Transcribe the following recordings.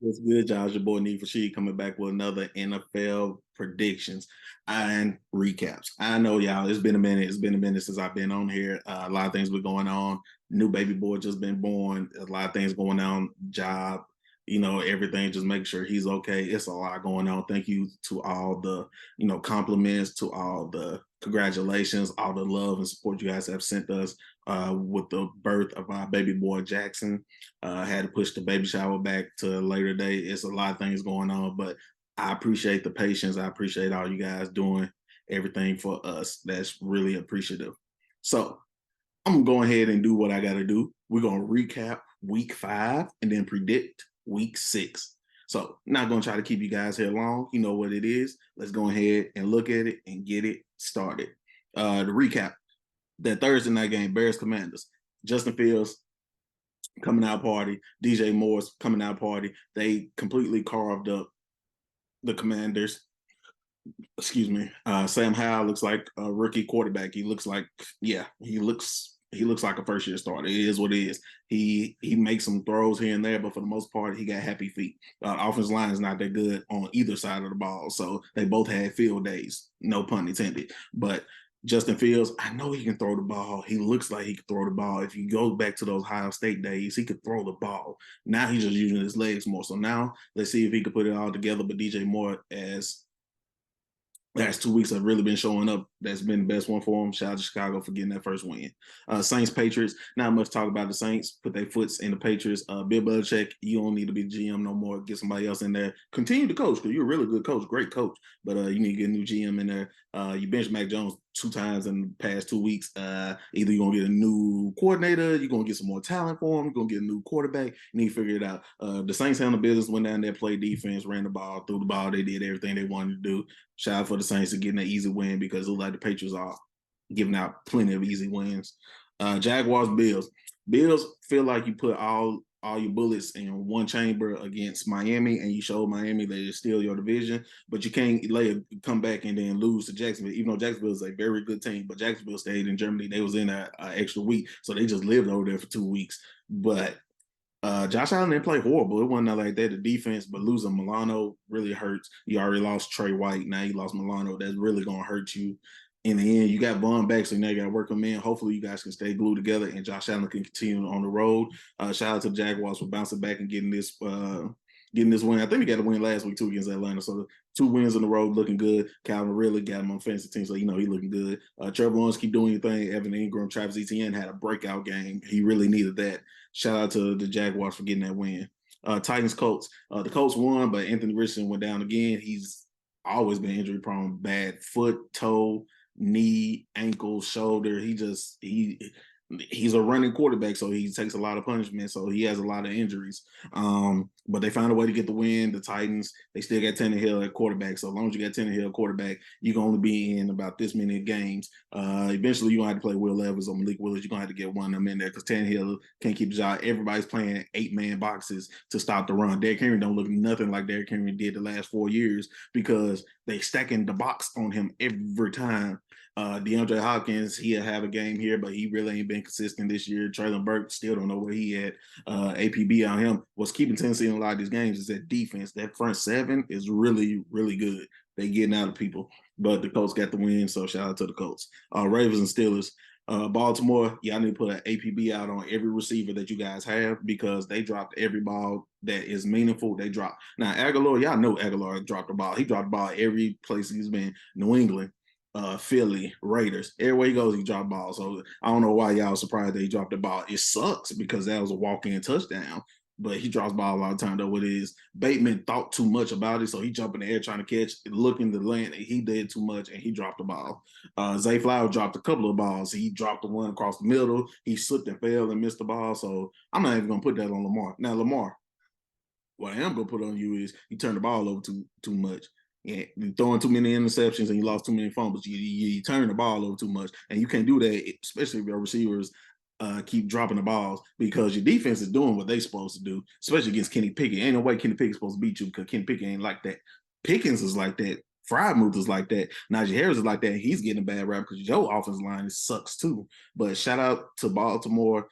What's good, y'all? It's your boy NeedForSheed coming back with another NFL predictions and recaps. I know, y'all, it's been a minute. It's been a minute since I've been on here. A lot of things been going on. New baby boy just been born. A lot of things going on. Job, everything. Just make sure he's okay. It's a lot going on. Thank you to all the, compliments, to all the congratulations, all the love and support you guys have sent us with the birth of our baby boy Jackson. Had to push the baby shower back to a later date. It's a lot of things going on, but I appreciate the patience. I appreciate all you guys doing everything for us. That's really appreciative. So I'm going to go ahead and do what I got to do. We're going to recap week 5 and then predict week 6. So not going to try to keep you guys here long. You know what it is. Let's go ahead and look at it and get it started. The recap, that Thursday night game, Bears Commanders. Justin Fields coming out party, DJ Moore's coming out party. They completely carved up the Commanders. Excuse me. Sam Howell looks like a rookie quarterback. He looks like, he looks like a first year starter. It is what it is. He makes some throws here and there, but for the most part, he got happy feet. Offensive line is not that good on either side of the ball, so they both had field days. No pun intended. But Justin Fields, I know he can throw the ball. He looks like he can throw the ball. If you go back to those Ohio State days, he could throw the ball. Now he's just using his legs more. So now let's see if he could put it all together. But DJ Moore, as last 2 weeks have really been showing up. That's been the best one for him. Shout out to Chicago for getting that first win. Saints, Patriots. Not much talk about the Saints. Put their foots in the Patriots. Bill Belichick, you don't need to be GM no more. Get somebody else in there. Continue to coach because you're a really good coach, great coach. But you need to get a new GM in there. You benched Mac Jones 2 times in the past 2 weeks. Either you're going to get a new coordinator, you're going to get some more talent for him, you're going to get a new quarterback. You need to figure it out. The Saints handled business, went down there, played defense, ran the ball, threw the ball. They did everything they wanted to do. Shout out for the Saints to getting an easy win because it looked like the Patriots are giving out plenty of easy wins. Jaguars, Bills. Bills feel like you put all your bullets in one chamber against Miami, and you showed Miami that it's still your division, but you can't come back and then lose to Jacksonville, even though Jacksonville is a very good team, but Jacksonville stayed in Germany. They was in an extra week, so they just lived over there for 2 weeks. But Josh Allen didn't play horrible. It wasn't like that. The defense, but losing Milano really hurts. You already lost Trey White. Now you lost Milano. That's really going to hurt you. In the end, you got Vaughn back, so now you got to work them in. Hopefully, you guys can stay glued together, and Josh Allen can continue on the road. Shout out to the Jaguars for bouncing back and getting this win. I think we got a win last week too against Atlanta. So 2 wins in the road, looking good. Calvin really got him on fantasy team, so he looking good. Trevor Lawrence keep doing your thing. Evan Ingram, Travis Etienne had a breakout game. He really needed that. Shout out to the Jaguars for getting that win. Titans, Colts. The Colts won, but Anthony Richardson went down again. He's always been injury prone. Bad foot, toe, knee, ankle, shoulder. He's a running quarterback, so he takes a lot of punishment, so he has a lot of injuries. But they found a way to get the win. The Titans, they still got Tannehill at quarterback, so as long as you got Tannehill at quarterback, you can only be in about this many games. Eventually, you're going to have to play Will Levis or Malik Willis. You're going to have to get one of them in there because Tannehill can't keep the job. Everybody's playing 8-man boxes to stop the run. Derrick Henry don't look nothing like Derrick Henry did the last 4 years because they stacking the box on him every time. DeAndre Hopkins, he'll have a game here, but he really ain't been consistent this year. Traylon Burks still don't know where he at. APB on him. What's keeping Tennessee in a lot of these games is that defense. That front seven is really, really good. They getting out of people, but the Colts got the win, so shout out to the Colts. Ravens and Steelers. Baltimore, y'all need to put an APB out on every receiver that you guys have because they dropped every ball that is meaningful. They dropped. Now, Aguilar, y'all know Aguilar dropped the ball. He dropped the ball every place he's been. New England, Philly, Raiders. Everywhere he goes, he dropped balls. So I don't know why y'all surprised that he dropped the ball. It sucks because that was a walk-in touchdown. But he drops ball a lot of time though. What is Bateman thought too much about it, so he jumped in the air trying to catch, looking to land. He did too much and he dropped the ball. Zay Flower dropped a couple of balls. He dropped the one across the middle. He slipped and fell and missed the ball. So I'm not even gonna put that on Lamar. Now Lamar, what I am gonna put on you is he turned the ball over too much. Yeah, you're throwing too many interceptions and you lost too many fumbles. You turn the ball over too much, and you can't do that, especially if your receivers keep dropping the balls because your defense is doing what they're supposed to do, especially against Kenny Pickett. Ain't no way Kenny Pickett's supposed to beat you because Kenny Pickett ain't like that. Pickens is like that. Frymuth is like that. Najee Harris is like that. He's getting a bad rap because your offensive line sucks too. But shout out to Baltimore.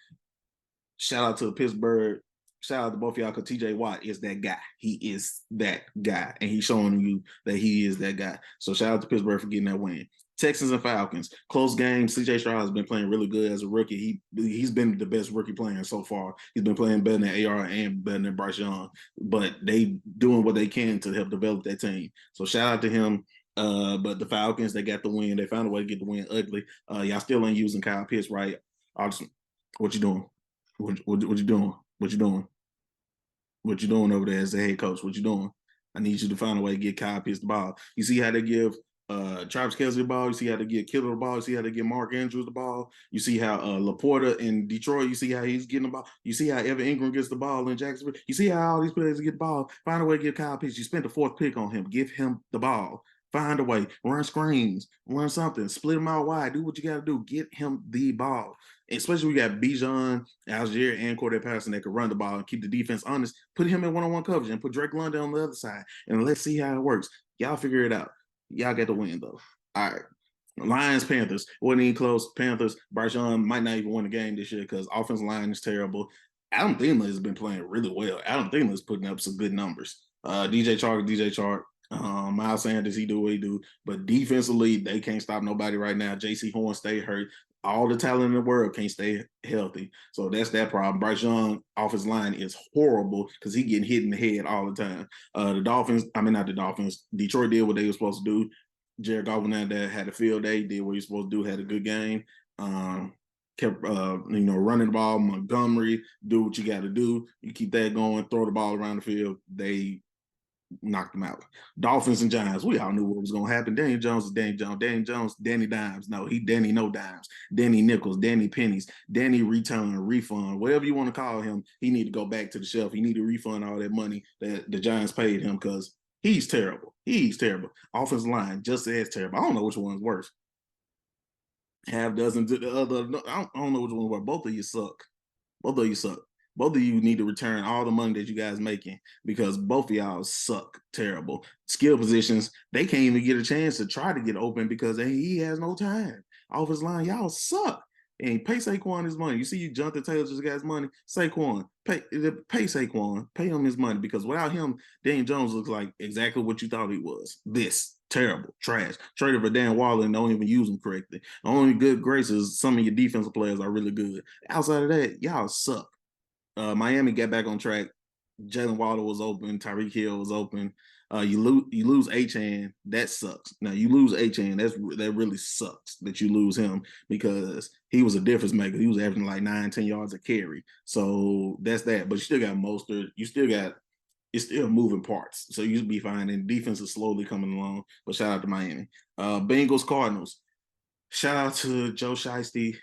Shout out to Pittsburgh. shout out to both of y'all because TJ Watt is that guy. He is that guy, and he's showing you that he is that guy. So shout out to Pittsburgh for getting that win. Texans and Falcons, close game. CJ Stroud has been playing really good as a rookie. He's been the best rookie player so far. He's been playing better than AR and better than Bryce Young, but they doing what they can to help develop that team. So shout out to him. But the Falcons, they got the win. They found a way to get the win ugly. Y'all still ain't using Kyle Pitts, right? What you doing? What you doing? What you doing? What you doing over there as the head coach? What you doing? I need you to find a way to get Kyle Pitts the ball. You see how they give Travis Kelce the ball. You see how they get Kittle the ball. You see how they get Mark Andrews the ball. You see how Laporta in Detroit. You see how he's getting the ball. You see how Evan Ingram gets the ball in Jacksonville. You see how all these players get the ball. Find a way to get Kyle Pitts. You spent the fourth pick on him. Give him the ball. Find a way. Run screens. Run something. Split him out wide. Do what you got to do. Get him the ball. Especially we got Bijan, Algier, and Cordell Patterson that could run the ball and keep the defense honest. Put him in one-on-one coverage and put Drake London on the other side. And let's see how it works. Y'all figure it out. Y'all get the win, though. All right. Lions, Panthers. Wasn't even close. Panthers, Bryce Young might not even win the game this year because offensive line is terrible. Adam Thielen has been playing really well. Adam Thielen is putting up some good numbers. DJ Chark. Miles Sanders, he do what he do. But defensively, they can't stop nobody right now. JC Horn stay hurt. All the talent in the world can't stay healthy. So that's that problem. Bryce Young off his line is horrible because he getting hit in the head all the time. The Dolphins, I mean, not the Dolphins. Detroit did what they were supposed to do. Jared Goff went out there, had a field day, did what he was supposed to do, had a good game. Kept running the ball. Montgomery, do what you got to do. You keep that going, throw the ball around the field. They knocked them out. Dolphins and Giants, we all knew what was going to happen. Danny Jones is Danny Jones. Danny Jones, Danny Dimes. No, he Danny no dimes. Danny Nickels, Danny Pennies, Danny return, refund, whatever you want to call him. He need to go back to the shelf. He need to refund all that money that the Giants paid him because he's terrible. He's terrible. Offensive line, just as terrible. I don't know which one's worse. Half dozen to the other. I don't know which one worse. Both of you suck. Both of you suck. Both of you need to return all the money that you guys making because both of y'all suck terrible. Skill positions, they can't even get a chance to try to get open because he has no time. Off his line, y'all suck. And pay Saquon his money. You see, you Jonathan Taylor just got his money. Saquon, pay Saquon, pay him his money because without him, Daniel Jones looks like exactly what you thought he was. This terrible, trash. Traded for Dan Waller and don't even use him correctly. The only good grace is some of your defensive players are really good. Outside of that, y'all suck. Miami got back on track. Jalen Waddle was open. Tyreek Hill was open. You lose Achane. That sucks. Now you lose Achane. That really sucks that you lose him because he was a difference maker. He was averaging like 9-10 yards a carry. So that's that. But you still got Mostert. It's still moving parts. So you should be fine. And defense is slowly coming along. But shout out to Miami. Bengals, Cardinals. Shout out to Joe Shiesty,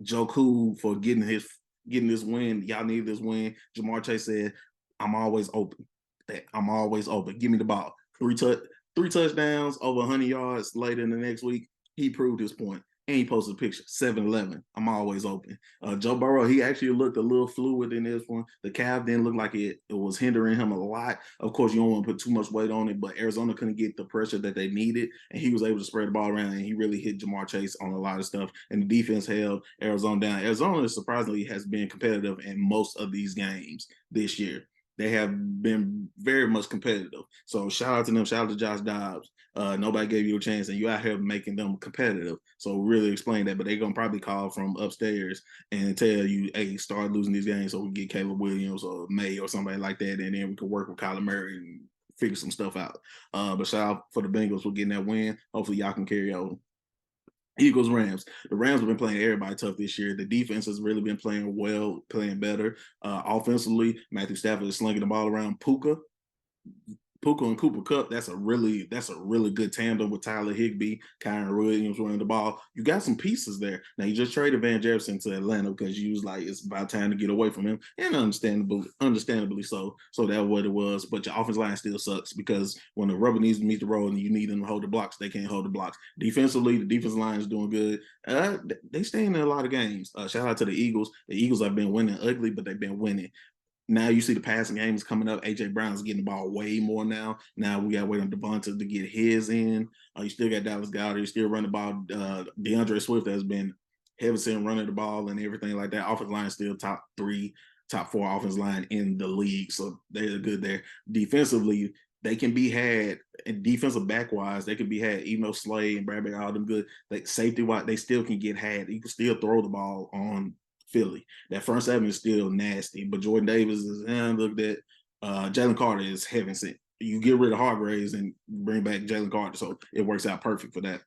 Joe Cool for getting this win. Y'all need this win. Jamar Chase said, I'm always open. I'm always open. Give me the ball. Three touchdowns, over 100 yards later in the next week. He proved his point. And he posted a picture, 7-11. I'm always open. Joe Burrow, he actually looked a little fluid in this one. The calf didn't look like it was hindering him a lot. Of course, you don't want to put too much weight on it, but Arizona couldn't get the pressure that they needed, and he was able to spread the ball around, and he really hit Jamar Chase on a lot of stuff, and the defense held Arizona down. Arizona, surprisingly, has been competitive in most of these games this year. They have been very much competitive. So shout out to them. Shout out to Josh Dobbs. Nobody gave you a chance, and you out here making them competitive. So really explain that. But they're gonna probably call from upstairs and tell you, "Hey, start losing these games, so we get Caleb Williams or May or somebody like that, and then we can work with Kyler Murray and figure some stuff out." But shout out for the Bengals for getting that win. Hopefully, y'all can carry over. Eagles, Rams. The Rams have been playing everybody tough this year. The defense has really been playing well, playing better. Offensively, Matthew Stafford is slinging the ball around. Puka and Cooper Kupp, that's a really good tandem with Tyler Higbee, Kyron Williams running the ball. You got some pieces there. Now you just traded Van Jefferson to Atlanta because you was like, it's about time to get away from him, and understandably so. So that's what it was. But your offensive line still sucks because when the rubber needs to meet the road and you need them to hold the blocks, they can't hold the blocks. Defensively, the defensive line is doing good. They stay in a lot of games. Shout out to the Eagles. The Eagles have been winning ugly, but they've been winning. Now you see the passing game is coming up. AJ Brown's getting the ball way more now. Now we got to wait on Devonta to get his in. You still got Dallas Goedert. You still running the ball. DeAndre Swift has been heavy running the ball and everything like that. Offensive line is still top 3. top 4 offensive line in the league. So they're good there. Defensively, they can be had, and defensive back wise, they can be had. Even though Slade and Bradbury, all them good, like safety wise, they still can get had. You can still throw the ball on Philly. That front seven is still nasty, but Jordan Davis is looked at. Jalen Carter is heaven sent. You get rid of Hargraves and bring back Jalen Carter, so it works out perfect for that.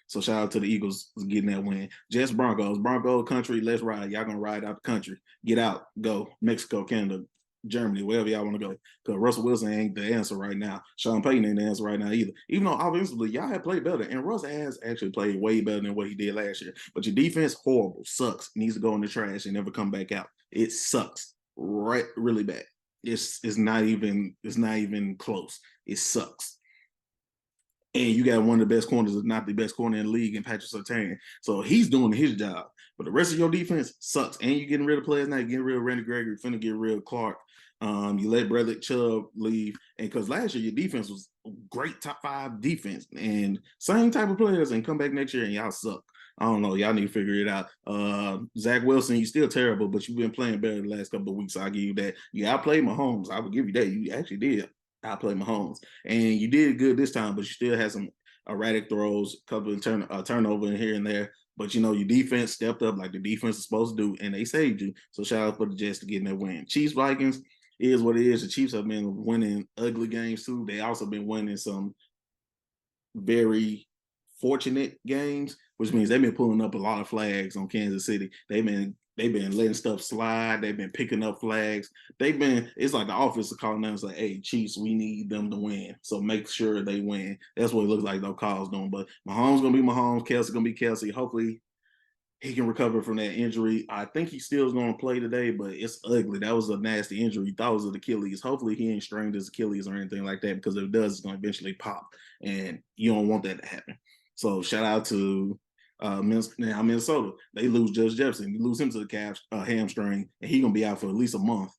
So shout out to the Eagles getting that win. Jets Broncos, Bronco country, let's ride. Y'all gonna ride out the country. Get out, go. Mexico, Canada, Germany, wherever y'all want to go. Because Russell Wilson ain't the answer right now. Sean Payton ain't the answer right now either. Even though offensively, y'all have played better. And Russ has actually played way better than what he did last year. But your defense, horrible, sucks. Needs to go in the trash and never come back out. It sucks. Right, really bad. It's not even close. It sucks. And you got one of the best corners, if not the best corner in the league, in Patrick Surtain. So he's doing his job. But the rest of your defense sucks. And you're getting rid of players now. You're getting rid of Randy Gregory. You're finna get rid of Clark. You let Bradley Chubb leave. And because last year your defense was a great top 5 defense. And same type of players, and come back next year and y'all suck. I don't know. Y'all need to figure it out. Zach Wilson, you're still terrible, but you've been playing better the last couple of weeks. I'll give you that. You outplayed Mahomes. I would give you that. You actually did outplay Mahomes. And you did good this time, but you still had some erratic throws, a couple of turnover in here and there. But, your defense stepped up like the defense is supposed to do, and they saved you. So shout out for the Jets to getting that win. Chiefs, Vikings, is what it is. The Chiefs have been winning ugly games, too. They also been winning some very fortunate games, which means they've been pulling up a lot of flags on Kansas City. They've been letting stuff slide. They've been picking up flags. It's like the office is calling them and say, hey, Chiefs, we need them to win. So make sure they win. That's what it looks like those calls doing. But Mahomes going to be Mahomes. Kelsey going to be Kelsey. Hopefully he can recover from that injury. I think he still is going to play today, but it's ugly. That was a nasty injury. He thought it was an Achilles. Hopefully he ain't strained his Achilles or anything like that, because if it does, it's going to eventually pop, and you don't want that to happen. So shout out to Minnesota. They lose Judge Jefferson. You lose him to the calf hamstring, and he's going to be out for at least a month.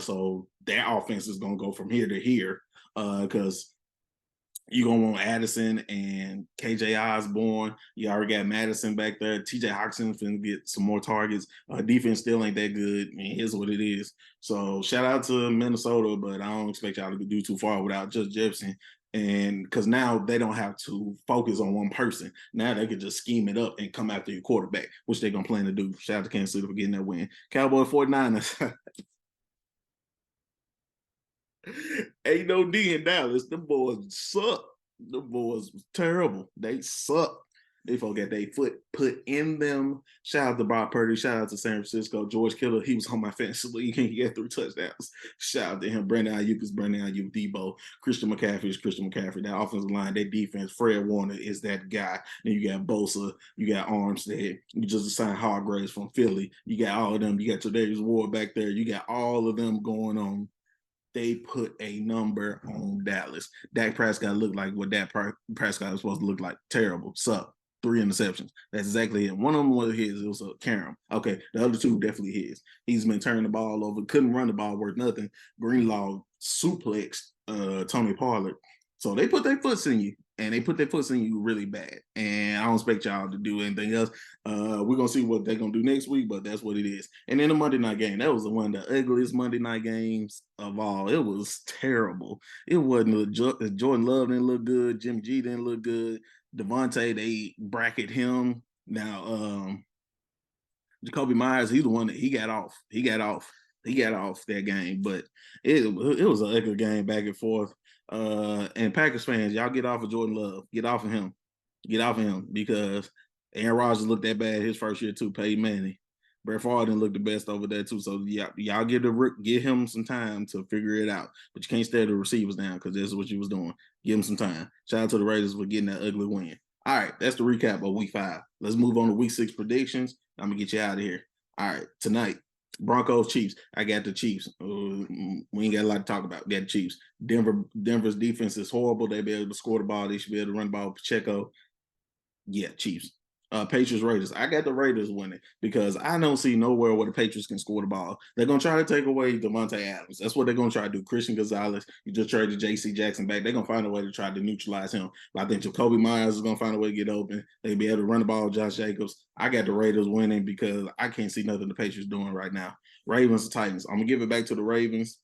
So their offense is going to go from here to here, because you're going to want Addison and KJ Osborne. You already got Madison back there. TJ Hawkinson's going to get some more targets. Defense still ain't that good. I mean, here's what it is. So shout out to Minnesota, but I don't expect y'all to do too far without just Jefferson. And because now they don't have to focus on one person. Now they could just scheme it up and come after your quarterback, which they're going to plan to do. Shout out to Kansas City for getting that win. Cowboy 49ers. Ain't no D in Dallas. The boys suck. The boys was terrible. They suck. They forgot they foot put in them. Shout out to Bob Purdy. Shout out to San Francisco. George Kittle, he was on my fantasy league and he had 3 touchdowns. Shout out to him. Brandon Ayuk is Brandon Ayuk. Debo. Christian McCaffrey is Christian McCaffrey. That offensive line, that defense, Fred Warner is that guy. Then you got Bosa. You got Armstead. You just assigned Hargraves from Philly. You got all of them. You got Tre'Davious Ward back there. You got all of them going on. They put a number on Dallas. Dak Prescott looked like what Dak Prescott was supposed to look like. Terrible. Suck. 3 interceptions. That's exactly it. One of them was his. It was a Karam. Okay, the other 2 definitely his. He's been turning the ball over. Couldn't run the ball worth nothing. Greenlaw suplexed Tony Pollard. So they put their foots in you, and they put their foots in you really bad. And I don't expect y'all to do anything else. We're going to see what they're going to do next week, but that's what it is. And then the Monday night game, that was one of the ugliest Monday night games of all. It was terrible. It wasn't Jordan Love didn't look good. Jimmy G didn't look good. Devontae, they bracket him. Now, Jacoby Myers, he's the one that he got off that game, but it was an ugly game back and forth. And Packers fans, y'all get off of Jordan Love. Get off of him. Get off of him, because Aaron Rodgers looked that bad his first year too. Peyton Manning. Brett Favre didn't look the best over there too. So y'all give him some time to figure it out. But you can't stare the receivers down, because that's what you was doing. Give him some time. Shout out to the Raiders for getting that ugly win. All right, that's the recap of week 5. Let's move on to week 6 predictions. I'm going to get you out of here. All right, tonight, Broncos, Chiefs. I got the Chiefs. We ain't got a lot to talk about. We got the Chiefs. Denver's defense is horrible. They be able to score the ball. They should be able to run the ball. Pacheco. Yeah, Chiefs. Patriots Raiders. I got the Raiders winning because I don't see nowhere where the Patriots can score the ball. They're gonna try to take away Devontae Adams. That's what they're gonna try to do. Christian Gonzalez, you just traded J.C. Jackson back. They're gonna find a way to try to neutralize him. But I think Jacoby Myers is gonna find a way to get open. They'll be able to run the ball with Josh Jacobs. I got the Raiders winning because I can't see nothing the Patriots doing right now. Ravens Titans. I'm gonna give it back to the Ravens.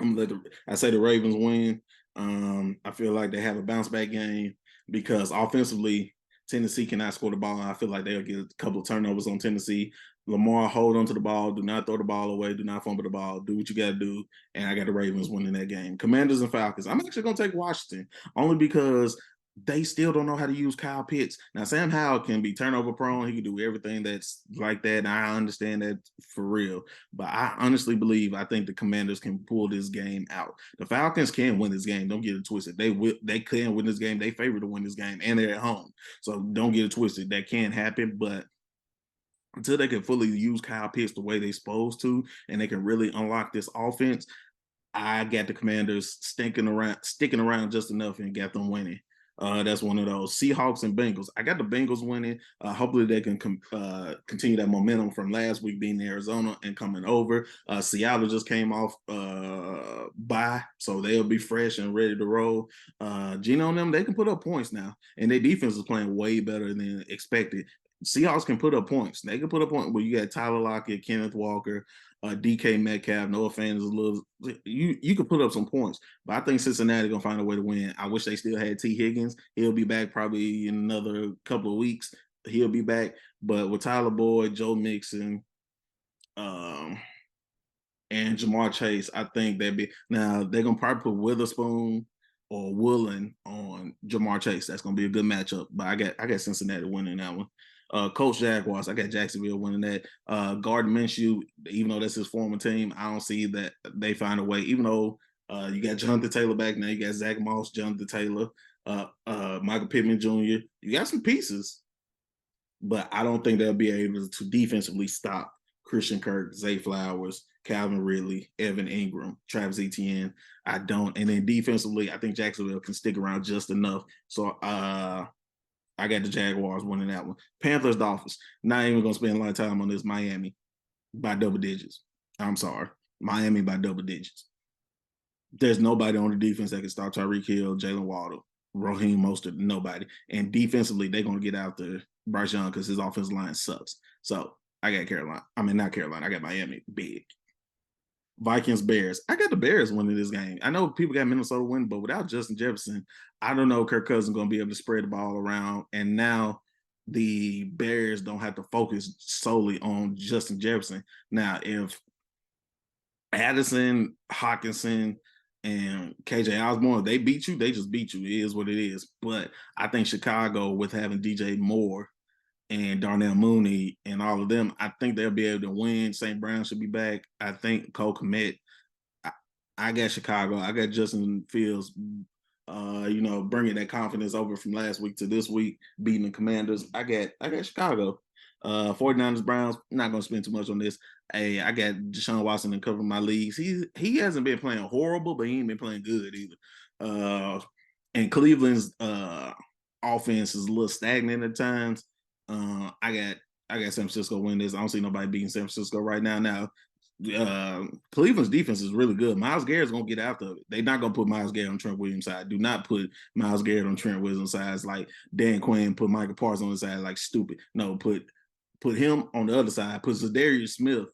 I say the Ravens win. I feel like they have a bounce back game because offensively, Tennessee cannot score the ball. I feel like they'll get a couple of turnovers on Tennessee. Lamar, hold on to the ball. Do not throw the ball away. Do not fumble the ball. Do what you got to do. And I got the Ravens winning that game. Commanders and Falcons. I'm actually going to take Washington only because they still don't know how to use Kyle Pitts. Now, Sam Howell can be turnover prone. He can do everything that's like that. And I understand that for real. But I honestly believe I think the Commanders can pull this game out. The Falcons can win this game. Don't get it twisted. They can win this game. They favor to win this game, and they're at home. So don't get it twisted. That can happen, but until they can fully use Kyle Pitts the way they're supposed to, and they can really unlock this offense, I got the Commanders sticking around just enough and got them winning. That's one of those. Seahawks and Bengals. I got the Bengals winning. Hopefully they can continue that momentum from last week being in Arizona and coming over. Seattle just came off bye, so they'll be fresh and ready to roll. Gino and them, they can put up points now, and their defense is playing way better than expected. Seahawks can put up points. They can put up points. Well, you got Tyler Lockett, Kenneth Walker, DK Metcalf, Noah Fant is a little. You could put up some points, but I think Cincinnati gonna find a way to win. I wish they still had T. Higgins. He'll be back probably in another couple of weeks. He'll be back, but with Tyler Boyd, Joe Mixon, um, and Jamar Chase, I think they're gonna probably put Witherspoon or Woolen on Jamar Chase. That's gonna be a good matchup. But I got Cincinnati winning that one. Coach Jaguars, I got Jacksonville winning that. Gardner Minshew, even though that's his former team, I don't see that they find a way. Even though you got Jonathan Taylor back now, you got Zach Moss, Jonathan Taylor, Michael Pittman Jr. You got some pieces, but I don't think they'll be able to defensively stop Christian Kirk, Zay Flowers, Calvin Ridley, Evan Ingram, Travis Etienne. I don't. And then defensively, I think Jacksonville can stick around just enough. So I got the Jaguars winning that one. Panthers, Dolphins. Not even going to spend a lot of time on this. Miami by double digits. I'm sorry. Miami by double digits. There's nobody on the defense that can stop Tyreek Hill, Jalen Waddle, Raheem Mostert, nobody. And defensively, they're going to get out there Bryce Young because his offensive line sucks. So I got Carolina. I mean, not Carolina. I got Miami big. Vikings, Bears. I got the Bears winning this game. I know people got Minnesota winning, but without Justin Jefferson, I don't know Kirk Cousins going to be able to spread the ball around. And now the Bears don't have to focus solely on Justin Jefferson. Now, if Addison, Hawkinson, and KJ Osborne, they beat you, they just beat you. It is what it is. But I think Chicago, with having DJ Moore and Darnell Mooney and all of them, I think they'll be able to win. St. Brown should be back. I think Cole Kmet. I got Chicago. I got Justin Fields, bringing that confidence over from last week to this week, beating the Commanders. I got Chicago. 49ers, Browns, not going to spend too much on this. Hey, I got Deshaun Watson to cover my leagues. He hasn't been playing horrible, but he ain't been playing good either. And Cleveland's offense is a little stagnant at times. I got San Francisco win this. I don't see nobody beating San Francisco right now. Now, Cleveland's defense is really good. Myles Garrett's gonna get after it. They're not gonna put Myles Garrett on Trent Williams' side. Do not put Myles Garrett on Trent Williams' side. It's like Dan Quinn put Michael Parsons on the side like stupid. No, put him on the other side. Put Zadarius Smith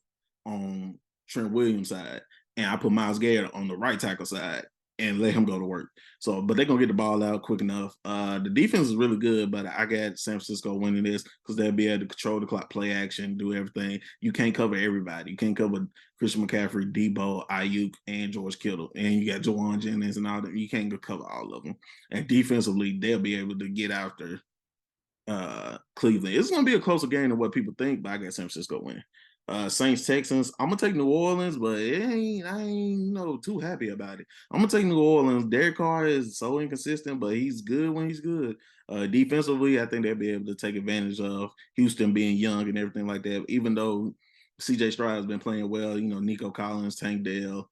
on Trent Williams' side, and I put Myles Garrett on the right tackle side and let him go to work. So, but they're gonna get the ball out quick enough. The defense is really good, but I got San Francisco winning this because they'll be able to control the clock, play action, do everything. You can't cover everybody. You can't cover Christian McCaffrey, Debo, Ayuk, and George Kittle, and you got Jawan Jennings and all that. You can't cover all of them. And defensively, they'll be able to get after Cleveland. It's gonna be a closer game than what people think, but I got San Francisco winning. Saints Texans. I'm gonna take New Orleans, but I ain't too happy about it. I'm gonna take New Orleans. Derek Carr is so inconsistent, but he's good when he's good. Defensively, I think they'll be able to take advantage of Houston being young and everything like that. Even though CJ Stroud has been playing well, Nico Collins, Tank Dell,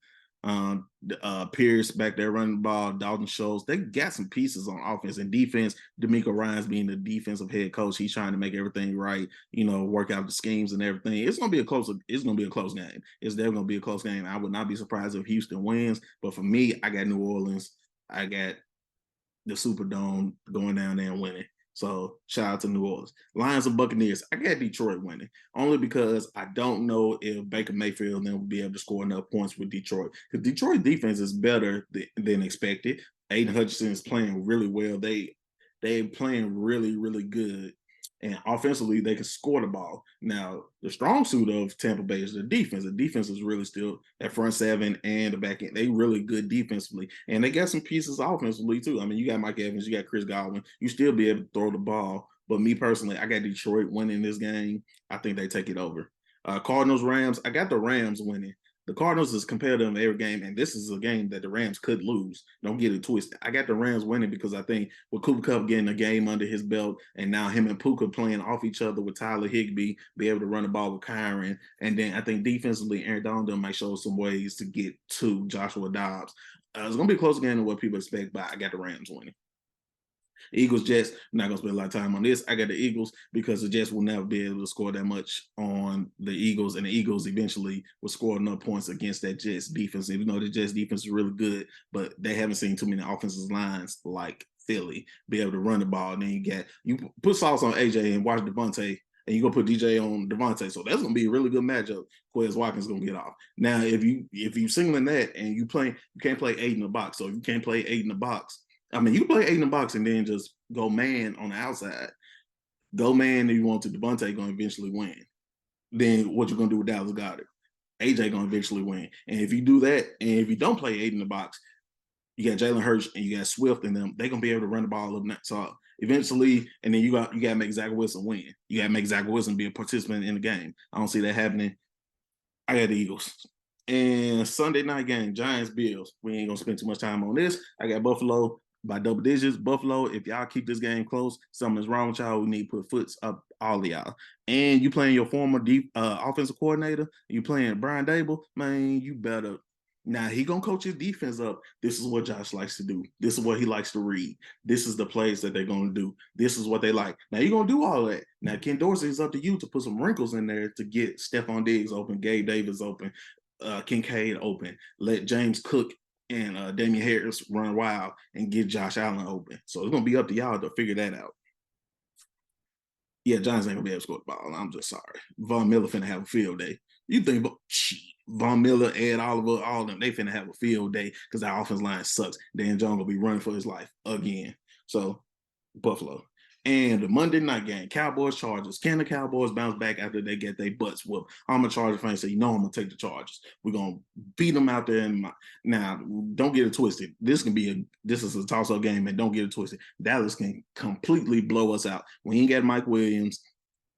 Pierce back there running the ball, Dalton Schultz. They got some pieces on offense and defense. D'Amico Ryans being the defensive head coach, he's trying to make everything right. Work out the schemes and everything. It's gonna be a close. It's gonna be a close game. It's definitely gonna be a close game. I would not be surprised if Houston wins. But for me, I got New Orleans. I got the Superdome going down there and winning. So shout out to New Orleans. Lions and Buccaneers. I got Detroit winning only because I don't know if Baker Mayfield then will be able to score enough points with Detroit because Detroit defense is better than expected. Aiden Hutchinson is playing really well. They playing really really good, and offensively they can score the ball. Now the strong suit of Tampa Bay is the defense. The defense is really still that front seven and the back end. They really good defensively, and they got some pieces offensively too. I mean, you got Mike Evans, you got Chris Godwin. You still be able to throw the ball. But me personally, I got Detroit winning this game. I think they take it over. Cardinals Rams. I got the Rams winning. The Cardinals is competitive in every game, and this is a game that the Rams could lose. Don't get it twisted. I got the Rams winning because I think with Cooper Kupp getting a game under his belt, and now him and Puka playing off each other with Tyler Higbee, be able to run the ball with Kyron, and then I think defensively, Aaron Donald might show some ways to get to Joshua Dobbs. It's going to be a close game than what people expect, but I got the Rams winning. Eagles, Jets. I'm not gonna spend a lot of time on this. I got the Eagles because the Jets will never be able to score that much on the Eagles, and the Eagles eventually will score enough points against that Jets defense. Even though the Jets defense is really good, but they haven't seen too many offensive lines like Philly be able to run the ball. And then you put sauce on AJ and watch Devontae, and you go put DJ on Devontae. So that's gonna be a really good matchup. Quez Watkins gonna get off. Now, if you singling that and you can't play 8 in the box. So if you can't play 8 in the box, I mean, you can play 8 in the box and then just go man on the outside. Go man if you want to. Devontae going to eventually win. Then what you're going to do with Dallas Goedert? AJ going to eventually win. And if you do that, and if you don't play 8 in the box, you got Jalen Hurts and you got Swift in them. They're going to be able to run the ball up that. So eventually, and then you got to make Zach Wilson win. You got to make Zach Wilson be a participant in the game. I don't see that happening. I got the Eagles. And Sunday night game, Giants Bills. We ain't gonna spend too much time on this. I got Buffalo by double digits. Buffalo, if y'all keep this game close, something's wrong with y'all. We need to put foots up all of y'all. And you playing your former offensive coordinator, you playing Brian Dable, man, you better. Now he gonna coach his defense up. This is what Josh likes to do. This is what he likes to read. This is the plays that they're gonna do. This is what they like. Now you're gonna do all that. Now Ken Dorsey, is up to you to put some wrinkles in there to get Stephon Diggs open, Gabe Davis open, Kincaid open, let James Cook and Damian Harris run wild and get Josh Allen open. So it's gonna be up to y'all to figure that out. Yeah, Giants ain't gonna be able to score the ball. I'm just sorry. Von Miller finna have a field day. You think Von Miller, Ed Oliver, all of them, they finna have a field day because our offense line sucks. Dan Jones gonna be running for his life again. So Buffalo. And the Monday night game, Cowboys Chargers. Can the Cowboys bounce back after they get their butts whooped? I'm a Charger fan, so I'm gonna take the Chargers. We're gonna beat them out there. Now, don't get it twisted. This is a toss-up game, and don't get it twisted. Dallas can completely blow us out. We ain't got Mike Williams.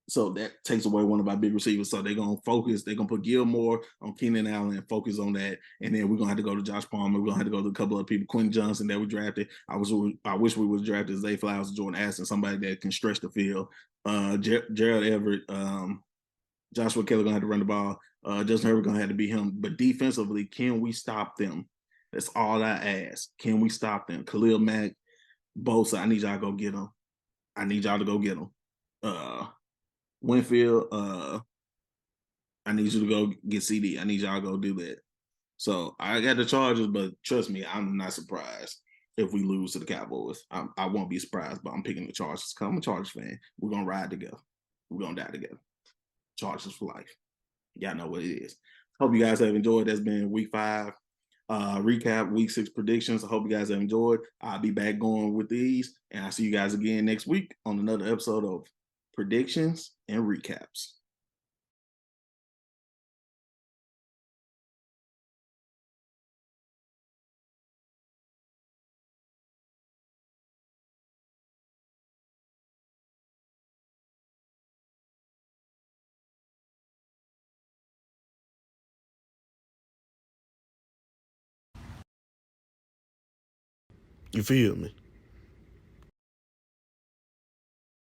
So that takes away one of our big receivers. So they're going to focus. They're going to put Gilmore on Keenan Allen and focus on that. And then we're going to have to go to Josh Palmer. We're going to have to go to a couple of people. Quentin Johnson that we drafted. I wish we would drafted Zay Flowers, Jordan Addison, somebody that can stretch the field. Gerald Everett, Joshua Kelly going to have to run the ball. Justin Herbert going to have to be him. But defensively, can we stop them? That's all I ask. Can we stop them? Khalil Mack, Bosa, I need y'all to go get them. I need y'all to go get them. Winfield, I need you to go get CD. I need y'all to go do that. So I got the Chargers, but trust me, I'm not surprised if we lose to the Cowboys. I won't be surprised, but I'm picking the Chargers. I'm a Chargers fan. We're gonna ride together. We're gonna die together. Chargers for life. Y'all know what it is. Hope you guys have enjoyed. That's been week 5 recap, week 6 predictions. I hope you guys have enjoyed. I'll be back going with these, and I'll see you guys again next week on another episode of predictions and recaps. You feel me?